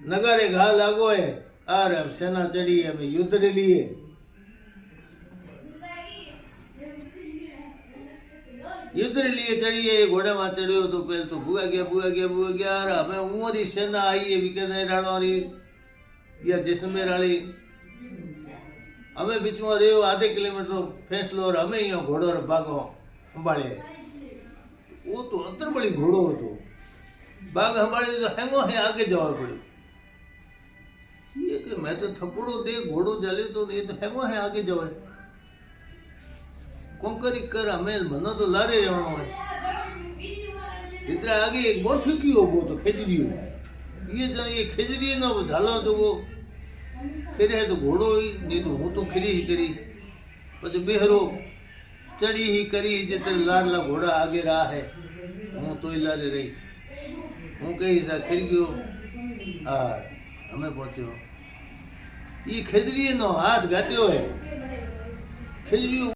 नगारे घा लागो है और अब सेना चढ़ी है हमें युद्ध के लिए। युद्ध के लिए चढ़ी है घोड़े में चढ़ियो तो पहले तो बुआ गया और हमें उमरी सेना आई है बीकानेर वाली या जैसलमेर वाली। हमें बीच में रहो आधे किलोमीटर फैसलो और हमें यहाँ घोड़ो और बागो संभाले। वो तो अंतर बड़ी घोड़ो हो तो बाग संभाले तो हेंगो है आगे जाओ पड़े। ये कि मैं तो थप्पड़ो दे घोड़ो जले तो ये तो हेंगो है आगे जाओ कोंकरी कर हमें मनो तो लारे रहना है। इतना आगे एक बहुत की हो वो तो खिचड़ी हो ये जन ये खिचड़ी ना वो झालो तो वो खिरे है तो घोड़ो ही नहीं तो हूँ तो खिरी ही करी પછી બેહરો ચડી ही करी जितने लाडला घोड़ा आगे रहा है हूँ तो ही लारे रही हूँ कहीं सा खिर गयो हमें पहुंचो। ये खिजड़ी नो हाथ घाट्यो है खिजड़ी